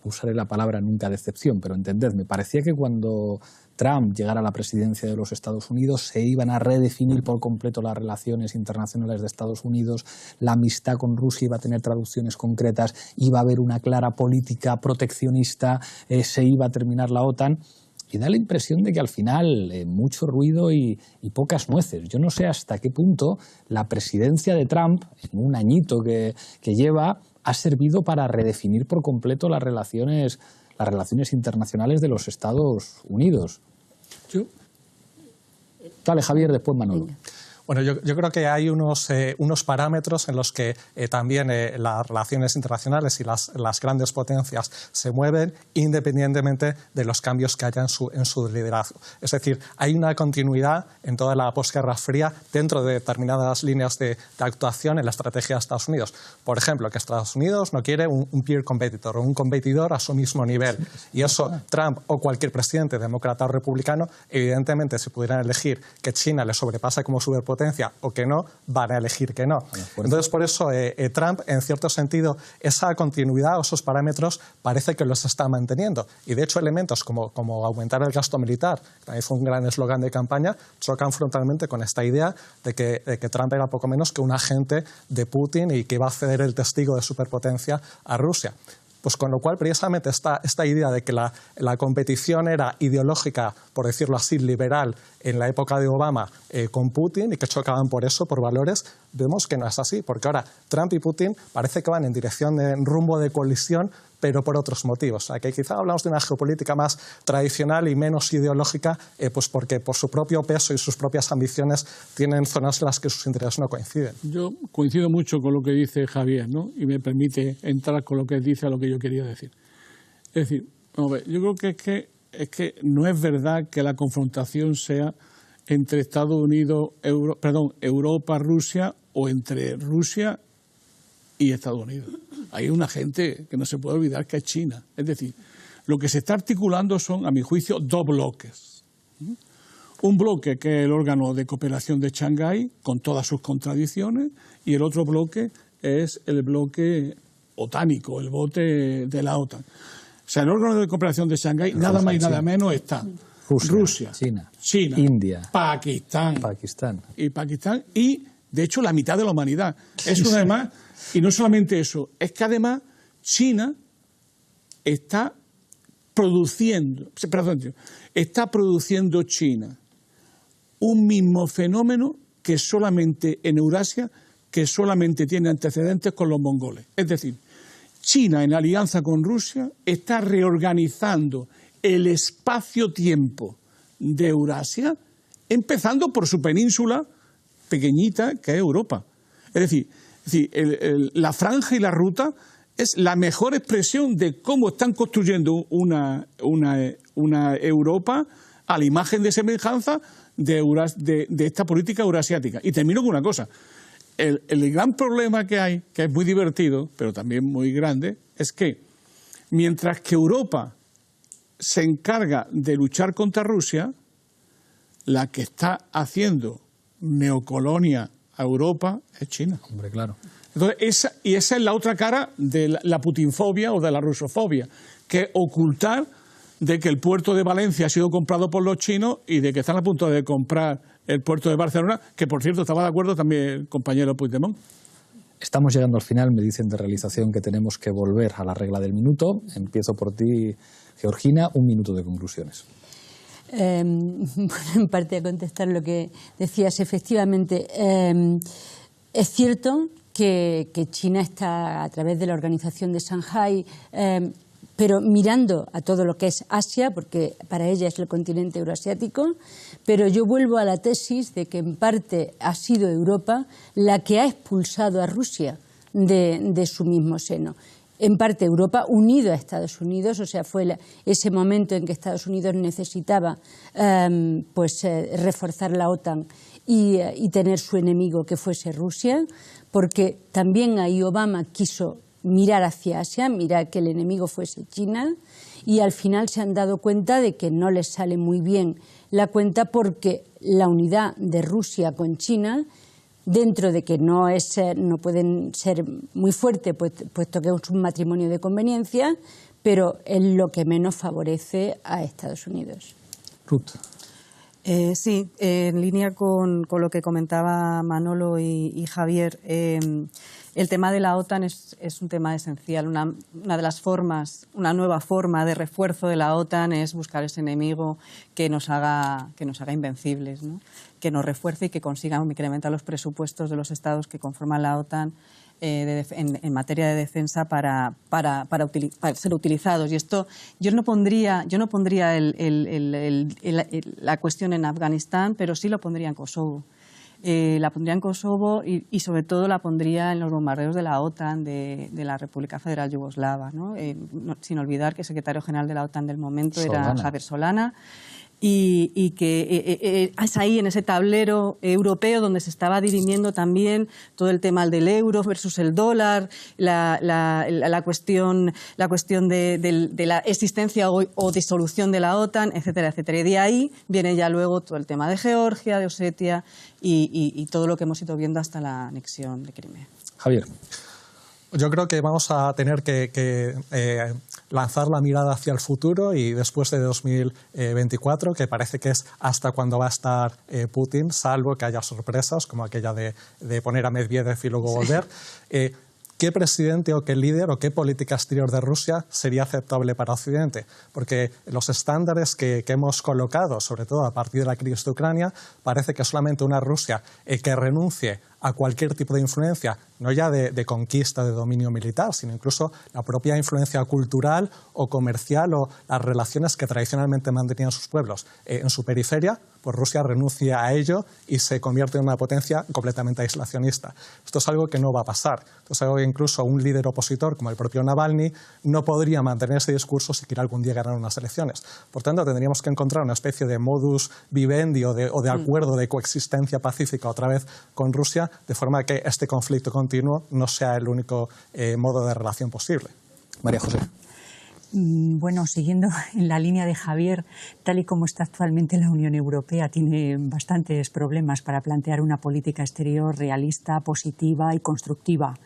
usaré la palabra nunca decepción, pero entendedme, parecía que cuando Trump llegara a la presidencia de los Estados Unidos se iban a redefinir por completo las relaciones internacionales de Estados Unidos, la amistad con Rusia iba a tener traducciones concretas, iba a haber una clara política proteccionista, se iba a terminar la OTAN, y da la impresión de que al final mucho ruido y pocas nueces. Yo no sé hasta qué punto la presidencia de Trump, en un añito que lleva, ha servido para redefinir por completo las relaciones internacionales de los Estados Unidos. Dale, Javier, después Manolo.
Bueno, yo creo que hay unos parámetros en los que también las relaciones internacionales y las grandes potencias se mueven independientemente de los cambios que haya en su liderazgo. Es decir, hay una continuidad en toda la posguerra fría dentro de determinadas líneas de actuación en la estrategia de Estados Unidos. Por ejemplo, que Estados Unidos no quiere un peer competitor o un competidor a su mismo nivel. Y eso Trump o cualquier presidente demócrata o republicano, evidentemente, si pudieran elegir que China le sobrepasa como superpotencia o que no, van a elegir que no. Entonces, por eso Trump, en cierto sentido, esa continuidad o esos parámetros parece que los está manteniendo. Y, de hecho, elementos como aumentar el gasto militar, que también fue un gran eslogan de campaña, chocan frontalmente con esta idea de que Trump era poco menos que un agente de Putin y que iba a ceder el testigo de superpotencia a Rusia. Pues con lo cual, precisamente, esta idea de que la competición era ideológica, por decirlo así, liberal, en la época de Obama con Putin, y que chocaban por eso, por valores, vemos que no es así, porque ahora Trump y Putin parece que van en dirección de rumbo de colisión, pero por otros motivos. O sea, que quizá hablamos de una geopolítica más tradicional y menos ideológica, pues porque por su propio peso y sus propias ambiciones tienen zonas en las que sus intereses no coinciden.
Yo coincido mucho con lo que dice Javier, ¿no? Y me permite entrar con lo que dice a lo que yo quería decir. Es decir, vamos a ver, yo creo que es que no es verdad que la confrontación sea entre Estados Unidos, Europa, Rusia, o entre Rusia y Estados Unidos. Hay una gente que no se puede olvidar que es China. Es decir, lo que se está articulando son, a mi juicio, dos bloques. Un bloque que es el órgano de cooperación de Shanghái, con todas sus contradicciones, y el otro bloque es el bloque otánico, el bloque de la OTAN. O sea, el órgano de cooperación de Shanghái, nada más y nada menos está Rusia, China,
India,
Pakistán. Y de hecho, la mitad de la humanidad. Eso además, y no solamente eso, es que además China está produciendo China un mismo fenómeno que solamente en Eurasia, que solamente tiene antecedentes con los mongoles. Es decir, China, en alianza con Rusia, está reorganizando el espacio-tiempo de Eurasia, empezando por su península pequeñita, que es Europa. Es decir, la franja y la ruta es la mejor expresión de cómo están construyendo una Europa a la imagen de semejanza de esta política eurasiática. Y termino con una cosa. El gran problema que hay, que es muy divertido, pero también muy grande, es que mientras que Europa se encarga de luchar contra Rusia, la que está haciendo neocolonia a Europa es China.
Hombre, claro.
Entonces, esa es la otra cara de la putinfobia o de la rusofobia, que es ocultar de que el puerto de Valencia ha sido comprado por los chinos y de que están a punto de comprar el puerto de Barcelona, que por cierto estaba de acuerdo también el compañero Puigdemont.
Estamos llegando al final, me dicen de realización que tenemos que volver a la regla del minuto. Empiezo por ti, Georgina, 1 minuto de conclusiones.
Bueno, en parte a contestar lo que decías, efectivamente, es cierto que China está a través de la organización de Shanghái, pero mirando a todo lo que es Asia, porque para ella es el continente euroasiático, pero yo vuelvo a la tesis de que en parte ha sido Europa la que ha expulsado a Rusia de su mismo seno. En parte Europa unido a Estados Unidos, o sea, fue ese momento en que Estados Unidos necesitaba reforzar la OTAN y tener su enemigo que fuese Rusia, porque también ahí Obama quiso mirar hacia Asia, mirar que el enemigo fuese China, y al final se han dado cuenta de que no les sale muy bien la cuenta porque la unidad de Rusia con China, dentro de que no pueden ser muy fuerte, puesto que es un matrimonio de conveniencia, pero es lo que menos favorece a Estados Unidos.
Ruth.
Sí, en línea con lo que comentaba Manolo y Javier, el tema de la OTAN es un tema esencial. Una de las formas, una nueva forma de refuerzo de la OTAN es buscar ese enemigo que nos haga invencibles, ¿no? Que nos refuerce y que consiga incrementar los presupuestos de los estados que conforman la OTAN en materia de defensa para ser utilizados. Y esto yo no pondría la cuestión en Afganistán, pero sí lo pondría en Kosovo. La pondría en Kosovo y sobre todo la pondría en los bombardeos de la OTAN de la República Federal Yugoslava, ¿no? Sin olvidar que el secretario general de la OTAN del momento era Javier Solana. Y que es ahí, en ese tablero europeo, donde se estaba dirimiendo también todo el tema del euro versus el dólar, la cuestión de la existencia o disolución de la OTAN, etcétera, etcétera. Y de ahí viene ya luego todo el tema de Georgia, de Osetia y todo lo que hemos ido viendo hasta la anexión de Crimea.
Javier.
Yo creo que vamos a tener que lanzar la mirada hacia el futuro y después de 2024, que parece que es hasta cuando va a estar Putin, salvo que haya sorpresas como aquella de poner a Medvedev y luego volver. ¿Qué presidente o qué líder o qué política exterior de Rusia sería aceptable para Occidente? Porque los estándares que hemos colocado, sobre todo a partir de la crisis de Ucrania, parece que solamente una Rusia que renuncie a cualquier tipo de influencia, no ya de conquista, de dominio militar, sino incluso la propia influencia cultural o comercial o las relaciones que tradicionalmente mantenían sus pueblos en su periferia, pues Rusia renuncia a ello y se convierte en una potencia completamente aislacionista. Esto es algo que no va a pasar. Esto es algo que incluso un líder opositor como el propio Navalny no podría mantener ese discurso si quiere algún día ganar unas elecciones. Por tanto, tendríamos que encontrar una especie de modus vivendi o de acuerdo de coexistencia pacífica otra vez con Rusia, de forma que este conflicto continuo no sea el único modo de relación posible.
María José.
Bueno, siguiendo en la línea de Javier, tal y como está actualmente la Unión Europea, tiene bastantes problemas para plantear una política exterior realista, positiva y constructiva.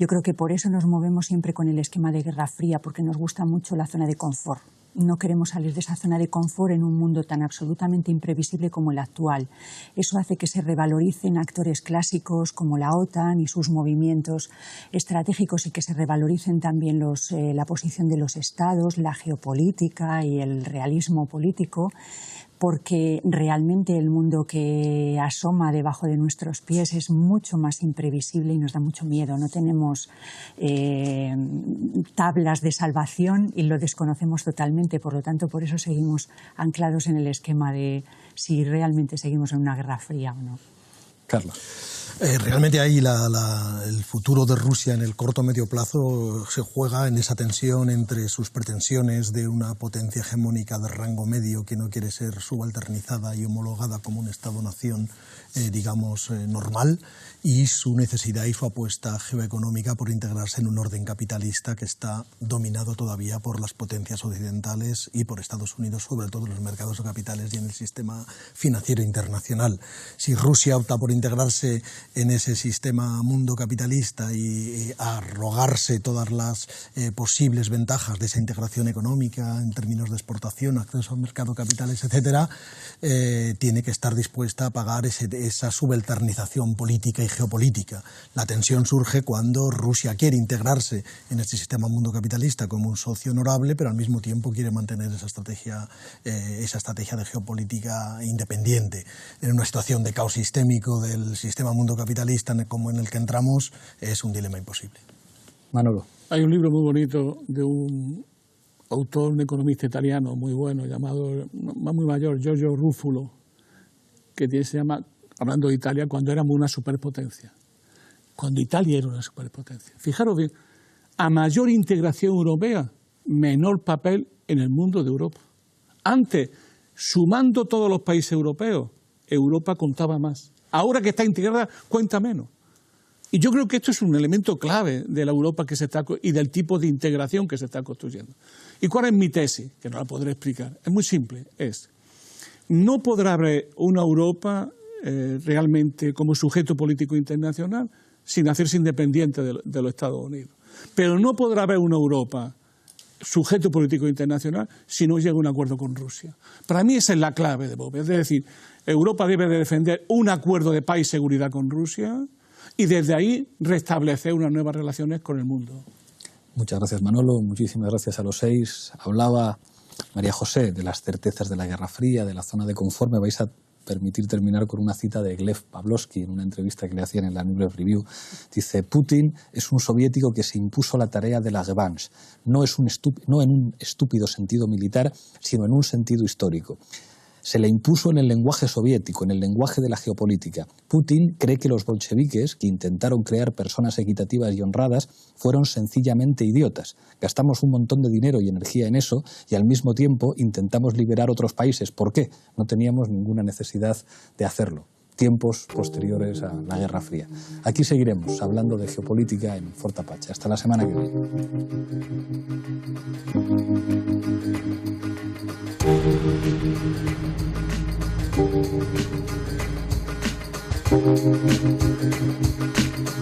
Yo creo que por eso nos movemos siempre con el esquema de Guerra Fría, porque nos gusta mucho la zona de confort. no queremos salir de esa zona de confort en un mundo tan absolutamente imprevisible como el actual. Eso hace que se revaloricen actores clásicos como la OTAN y sus movimientos estratégicos, y que se revaloricen también la posición de los estados, la geopolítica y el realismo político, porque realmente el mundo que asoma debajo de nuestros pies es mucho más imprevisible y nos da mucho miedo. No tenemos tablas de salvación y lo desconocemos totalmente. Por lo tanto, por eso seguimos anclados en el esquema de si realmente seguimos en una guerra fría o no.
Carlos.
Realmente ahí el futuro de Rusia en el corto o medio plazo se juega en esa tensión entre sus pretensiones de una potencia hegemónica de rango medio que no quiere ser subalternizada y homologada como un Estado-nación, digamos, normal, y su necesidad y su apuesta geoeconómica por integrarse en un orden capitalista que está dominado todavía por las potencias occidentales y por Estados Unidos, sobre todo en los mercados de capitales y en el sistema financiero internacional. Si Rusia opta por integrarse en ese sistema mundo capitalista y arrogarse todas las posibles ventajas de esa integración económica en términos de exportación, acceso al mercado de capitales, etcétera, tiene que estar dispuesta a pagar esa subalternización política y geopolítica. La tensión surge cuando Rusia quiere integrarse en este sistema mundo capitalista como un socio honorable, pero al mismo tiempo quiere mantener esa estrategia de geopolítica independiente. En una situación de caos sistémico del sistema mundo capitalista como en el que entramos, es un dilema imposible.
Manolo.
Hay un libro muy bonito de un autor, un economista italiano muy bueno, llamado, muy mayor, Giorgio Ruffolo, que se llama, hablando de Italia, cuando éramos una superpotencia. Cuando Italia era una superpotencia. Fijaros bien, a mayor integración europea, menor papel en el mundo de Europa. Antes, sumando todos los países europeos, Europa contaba más. Ahora que está integrada, cuenta menos. Y yo creo que esto es un elemento clave de la Europa que se está y del tipo de integración que se está construyendo. ¿Y cuál es mi tesis? Que no la podré explicar. Es muy simple. No podrá haber una Europa realmente como sujeto político internacional sin hacerse independiente de los Estados Unidos. Pero no podrá haber una Europa sujeto político internacional si no llega a un acuerdo con Rusia. Para mí esa es la clave de Bob. Es decir, Europa debe de defender un acuerdo de paz y seguridad con Rusia y desde ahí restablecer unas nuevas relaciones con el mundo.
Muchas gracias, Manolo. Muchísimas gracias a los 6. Hablaba María José de las certezas de la Guerra Fría, de la zona de confort. Me vais a permitir terminar con una cita de Lev Pavlovsky en una entrevista que le hacían en la New York Review. Dice: Putin es un soviético que se impuso la tarea de la revanche, no en un estúpido sentido militar, sino en un sentido histórico. Se le impuso en el lenguaje soviético, en el lenguaje de la geopolítica. Putin cree que los bolcheviques, que intentaron crear personas equitativas y honradas, fueron sencillamente idiotas. Gastamos un montón de dinero y energía en eso y al mismo tiempo intentamos liberar otros países. ¿Por qué? No teníamos ninguna necesidad de hacerlo. Tiempos posteriores a la Guerra Fría. Aquí seguiremos hablando de geopolítica en Fort Apache. Hasta la semana que viene. Thank you.